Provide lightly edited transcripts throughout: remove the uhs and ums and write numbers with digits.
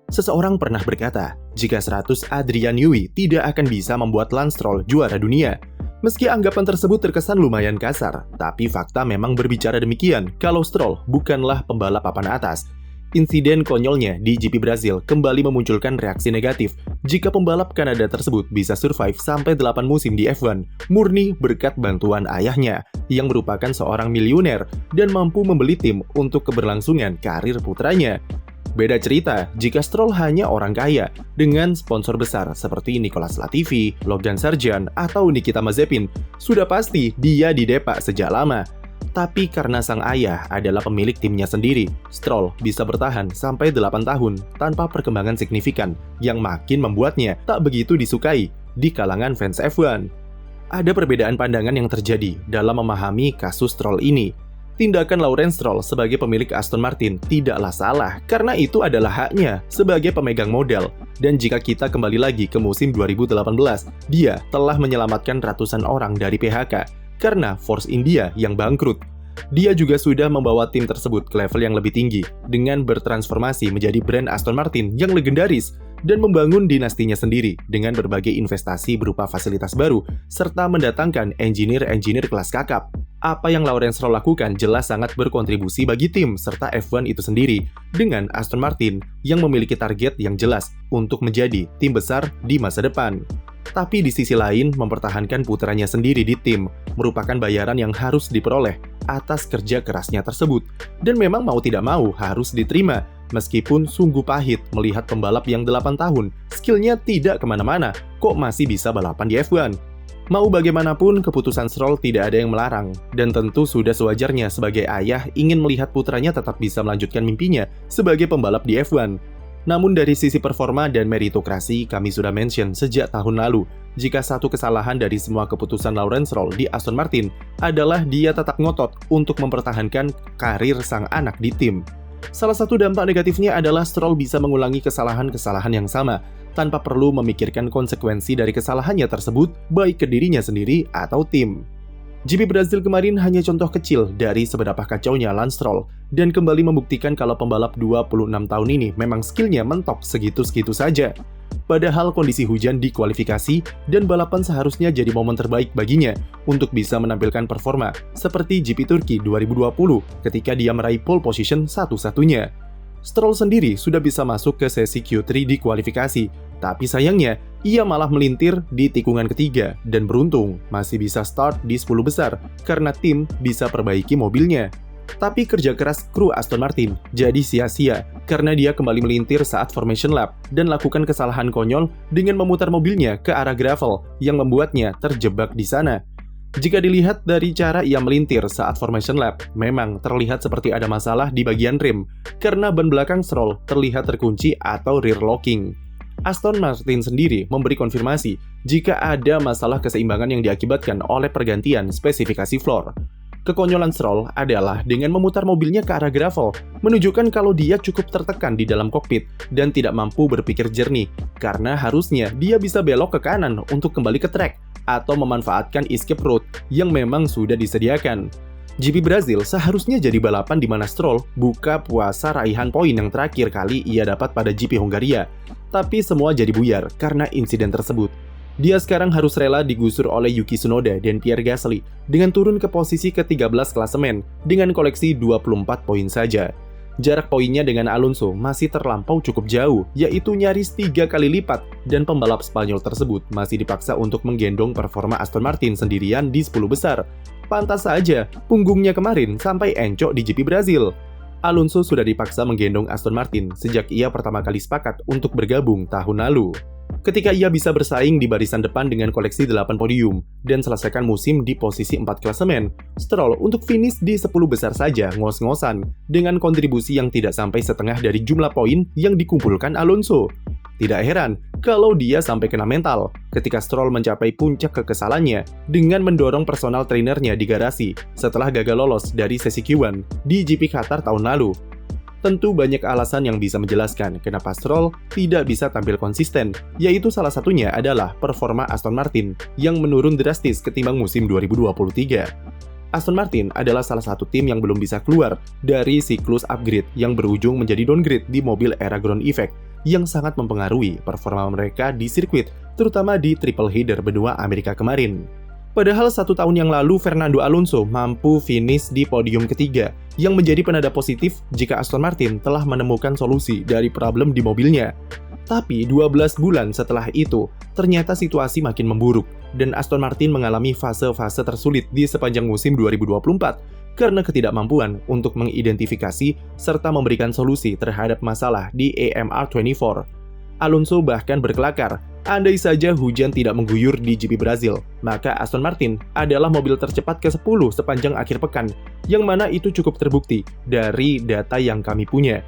Seseorang pernah berkata, jika 100 Adrian Newey tidak akan bisa membuat Lance Stroll juara dunia. Meski anggapan tersebut terkesan lumayan kasar, tapi fakta memang berbicara demikian kalau Stroll bukanlah pembalap papan atas. Insiden konyolnya di GP Brazil kembali memunculkan reaksi negatif jika pembalap Kanada tersebut bisa survive sampai 8 musim di F1, murni berkat bantuan ayahnya, yang merupakan seorang miliuner dan mampu membeli tim untuk keberlangsungan karir putranya. Beda cerita jika Stroll hanya orang kaya dengan sponsor besar seperti Nicolas Latifi, Logan Sargeant, atau Nikita Mazepin. Sudah pasti dia didepak sejak lama. Tapi karena sang ayah adalah pemilik timnya sendiri, Stroll bisa bertahan sampai 8 tahun tanpa perkembangan signifikan yang makin membuatnya tak begitu disukai di kalangan fans F1. Ada perbedaan pandangan yang terjadi dalam memahami kasus Stroll ini. Tindakan Lawrence Stroll sebagai pemilik Aston Martin tidaklah salah karena itu adalah haknya sebagai pemegang modal. Dan jika kita kembali lagi ke musim 2018, dia telah menyelamatkan ratusan orang dari PHK karena Force India yang bangkrut. Dia juga sudah membawa tim tersebut ke level yang lebih tinggi dengan bertransformasi menjadi brand Aston Martin yang legendaris dan membangun dinastinya sendiri dengan berbagai investasi berupa fasilitas baru serta mendatangkan engineer-engineer kelas kakap. Apa yang Lawrence Stroll lakukan jelas sangat berkontribusi bagi tim serta F1 itu sendiri dengan Aston Martin yang memiliki target yang jelas untuk menjadi tim besar di masa depan. Tapi di sisi lain, mempertahankan putranya sendiri di tim merupakan bayaran yang harus diperoleh atas kerja kerasnya tersebut. Dan memang mau tidak mau harus diterima, meskipun sungguh pahit melihat pembalap yang 8 tahun, skillnya tidak kemana-mana, kok masih bisa balapan di F1. Mau bagaimanapun, keputusan Stroll tidak ada yang melarang, dan tentu sudah sewajarnya sebagai ayah ingin melihat putranya tetap bisa melanjutkan mimpinya sebagai pembalap di F1. Namun dari sisi performa dan meritokrasi, kami sudah mention sejak tahun lalu, jika satu kesalahan dari semua keputusan Lawrence Stroll di Aston Martin adalah dia tetap ngotot untuk mempertahankan karir sang anak di tim. Salah satu dampak negatifnya adalah Stroll bisa mengulangi kesalahan-kesalahan yang sama, tanpa perlu memikirkan konsekuensi dari kesalahannya tersebut, baik ke dirinya sendiri atau tim. GP Brazil kemarin hanya contoh kecil dari seberapa kacaunya Lance Stroll, dan kembali membuktikan kalau pembalap 26 tahun ini memang skillnya mentok segitu-segitu saja. Padahal kondisi hujan di kualifikasi dan balapan seharusnya jadi momen terbaik baginya untuk bisa menampilkan performa seperti GP Turki 2020 ketika dia meraih pole position satu-satunya. Stroll sendiri sudah bisa masuk ke sesi Q3 di kualifikasi, tapi sayangnya ia malah melintir di tikungan ketiga dan beruntung masih bisa start di 10 besar karena tim bisa perbaiki mobilnya. Tapi kerja keras kru Aston Martin jadi sia-sia karena dia kembali melintir saat formation lap dan lakukan kesalahan konyol dengan memutar mobilnya ke arah gravel yang membuatnya terjebak di sana. Jika dilihat dari cara ia melintir saat formation lap, memang terlihat seperti ada masalah di bagian rim karena ban belakang Stroll terlihat terkunci atau rear locking. Aston Martin sendiri memberi konfirmasi jika ada masalah keseimbangan yang diakibatkan oleh pergantian spesifikasi floor. Kekonyolan Stroll adalah dengan memutar mobilnya ke arah gravel, menunjukkan kalau dia cukup tertekan di dalam kokpit dan tidak mampu berpikir jernih, karena harusnya dia bisa belok ke kanan untuk kembali ke track atau memanfaatkan escape route yang memang sudah disediakan. GP Brazil seharusnya jadi balapan di mana Stroll buka puasa raihan poin yang terakhir kali ia dapat pada GP Hongaria, tapi semua jadi buyar karena insiden tersebut. Dia sekarang harus rela digusur oleh Yuki Tsunoda dan Pierre Gasly dengan turun ke posisi ke-13 klasemen dengan koleksi 24 poin saja. Jarak poinnya dengan Alonso masih terlampau cukup jauh, yaitu nyaris 3 kali lipat, dan pembalap Spanyol tersebut masih dipaksa untuk menggendong performa Aston Martin sendirian di 10 besar. Pantas saja, punggungnya kemarin sampai encok di GP Brazil. Alonso sudah dipaksa menggendong Aston Martin sejak ia pertama kali sepakat untuk bergabung tahun lalu. Ketika ia bisa bersaing di barisan depan dengan koleksi 8 podium dan selesaikan musim di posisi 4 klasemen, Stroll untuk finish di 10 besar saja ngos-ngosan dengan kontribusi yang tidak sampai setengah dari jumlah poin yang dikumpulkan Alonso. Tidak heran kalau dia sampai kena mental ketika Stroll mencapai puncak kekesalannya dengan mendorong personal trainernya di garasi setelah gagal lolos dari sesi Q1 di GP Qatar tahun lalu. Tentu banyak alasan yang bisa menjelaskan kenapa Stroll tidak bisa tampil konsisten, yaitu salah satunya adalah performa Aston Martin yang menurun drastis ketimbang musim 2023. Aston Martin adalah salah satu tim yang belum bisa keluar dari siklus upgrade yang berujung menjadi downgrade di mobil era ground effect, yang sangat mempengaruhi performa mereka di sirkuit, terutama di triple header benua Amerika kemarin. Padahal 1 tahun yang lalu Fernando Alonso mampu finish di podium ketiga, yang menjadi penanda positif jika Aston Martin telah menemukan solusi dari problem di mobilnya. Tapi 12 bulan setelah itu, ternyata situasi makin memburuk, dan Aston Martin mengalami fase-fase tersulit di sepanjang musim 2024 karena ketidakmampuan untuk mengidentifikasi serta memberikan solusi terhadap masalah di AMR24. Alonso bahkan berkelakar, andai saja hujan tidak mengguyur di GP Brazil, maka Aston Martin adalah mobil tercepat ke-10 sepanjang akhir pekan, yang mana itu cukup terbukti dari data yang kami punya.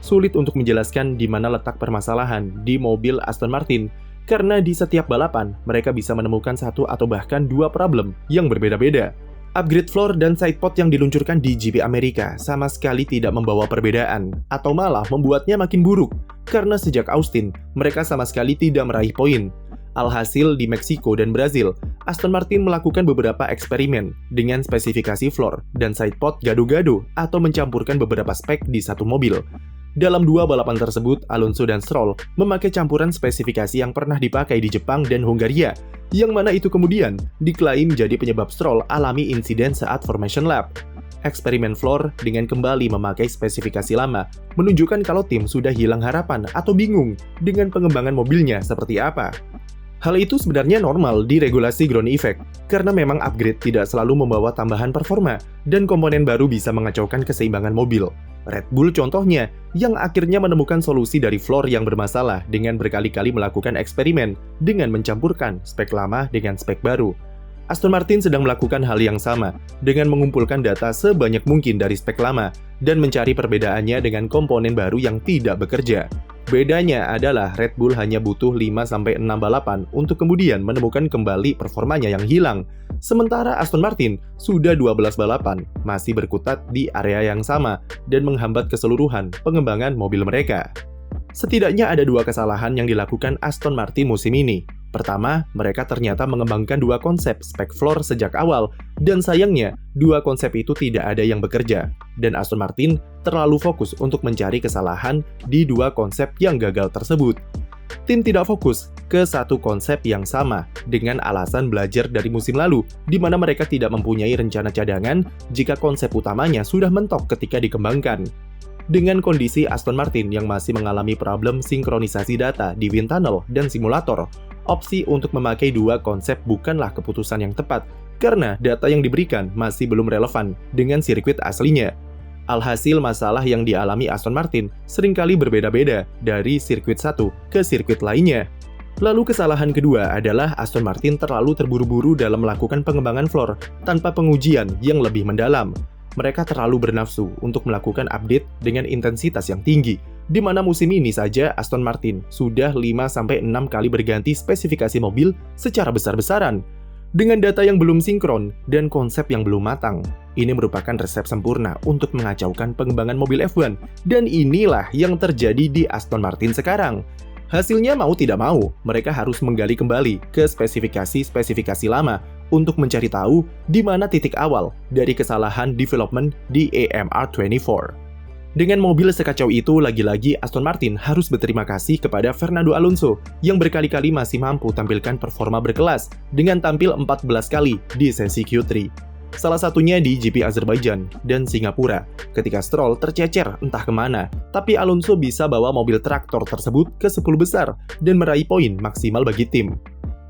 Sulit untuk menjelaskan di mana letak permasalahan di mobil Aston Martin, karena di setiap balapan mereka bisa menemukan 1 atau bahkan 2 problem yang berbeda-beda. Upgrade floor dan sidepod yang diluncurkan di GP Amerika sama sekali tidak membawa perbedaan, atau malah membuatnya makin buruk, karena sejak Austin, mereka sama sekali tidak meraih poin. Alhasil di Meksiko dan Brazil, Aston Martin melakukan beberapa eksperimen dengan spesifikasi floor dan sidepod gado-gado atau mencampurkan beberapa spek di satu mobil. Dalam 2 balapan tersebut, Alonso dan Stroll memakai campuran spesifikasi yang pernah dipakai di Jepang dan Hungaria, yang mana itu kemudian diklaim jadi penyebab Stroll alami insiden saat formation lap. Eksperimen floor dengan kembali memakai spesifikasi lama menunjukkan kalau tim sudah hilang harapan atau bingung dengan pengembangan mobilnya seperti apa. Hal itu sebenarnya normal di regulasi ground effect, karena memang upgrade tidak selalu membawa tambahan performa, dan komponen baru bisa mengacaukan keseimbangan mobil. Red Bull contohnya, yang akhirnya menemukan solusi dari floor yang bermasalah dengan berkali-kali melakukan eksperimen dengan mencampurkan spek lama dengan spek baru. Aston Martin sedang melakukan hal yang sama, dengan mengumpulkan data sebanyak mungkin dari spek lama, dan mencari perbedaannya dengan komponen baru yang tidak bekerja. Bedanya adalah Red Bull hanya butuh 5-6 balapan untuk kemudian menemukan kembali performanya yang hilang. Sementara Aston Martin sudah 12 balapan, masih berkutat di area yang sama dan menghambat keseluruhan pengembangan mobil mereka. Setidaknya ada 2 kesalahan yang dilakukan Aston Martin musim ini. Pertama, mereka ternyata mengembangkan 2 konsep spek floor sejak awal, dan sayangnya, 2 konsep itu tidak ada yang bekerja, dan Aston Martin terlalu fokus untuk mencari kesalahan di 2 konsep yang gagal tersebut. Tim tidak fokus ke satu konsep yang sama, dengan alasan belajar dari musim lalu, di mana mereka tidak mempunyai rencana cadangan jika konsep utamanya sudah mentok ketika dikembangkan. Dengan kondisi Aston Martin yang masih mengalami problem sinkronisasi data di wind tunnel dan simulator, opsi untuk memakai 2 konsep bukanlah keputusan yang tepat, karena data yang diberikan masih belum relevan dengan sirkuit aslinya. Alhasil masalah yang dialami Aston Martin seringkali berbeda-beda dari sirkuit satu ke sirkuit lainnya. Lalu kesalahan kedua adalah Aston Martin terlalu terburu-buru dalam melakukan pengembangan floor tanpa pengujian yang lebih mendalam. Mereka terlalu bernafsu untuk melakukan update dengan intensitas yang tinggi, di mana musim ini saja Aston Martin sudah 5-6 kali berganti spesifikasi mobil secara besar-besaran. Dengan data yang belum sinkron dan konsep yang belum matang, ini merupakan resep sempurna untuk mengacaukan pengembangan mobil F1, dan inilah yang terjadi di Aston Martin sekarang. Hasilnya mau tidak mau, mereka harus menggali kembali ke spesifikasi-spesifikasi lama untuk mencari tahu di mana titik awal dari kesalahan development di AMR24. Dengan mobil sekacau itu, lagi-lagi Aston Martin harus berterima kasih kepada Fernando Alonso yang berkali-kali masih mampu tampilkan performa berkelas dengan tampil 14 kali di sesi Q3. Salah satunya di GP Azerbaijan dan Singapura, ketika Stroll tercecer entah kemana, tapi Alonso bisa bawa mobil traktor tersebut ke 10 besar dan meraih poin maksimal bagi tim.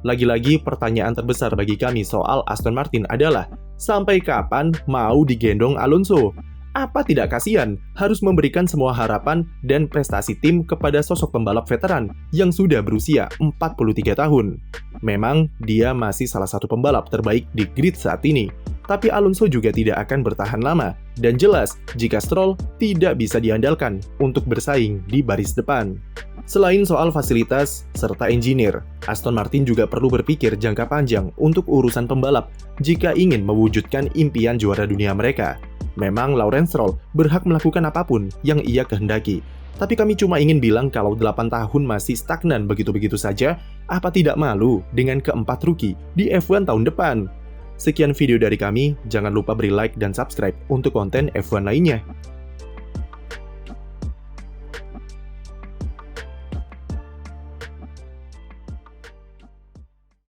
Lagi-lagi pertanyaan terbesar bagi kami soal Aston Martin adalah, sampai kapan mau digendong Alonso? Apa tidak kasihan harus memberikan semua harapan dan prestasi tim kepada sosok pembalap veteran yang sudah berusia 43 tahun? Memang dia masih salah satu pembalap terbaik di grid saat ini, tapi Alonso juga tidak akan bertahan lama, dan jelas jika Stroll tidak bisa diandalkan untuk bersaing di baris depan. Selain soal fasilitas serta engineer, Aston Martin juga perlu berpikir jangka panjang untuk urusan pembalap jika ingin mewujudkan impian juara dunia mereka. Memang Lawrence Stroll berhak melakukan apapun yang ia kehendaki, tapi kami cuma ingin bilang kalau 8 tahun masih stagnan begitu-begitu saja, apa tidak malu dengan keempat rookie di F1 tahun depan? Sekian video dari kami, jangan lupa beri like dan subscribe untuk konten F1 lainnya.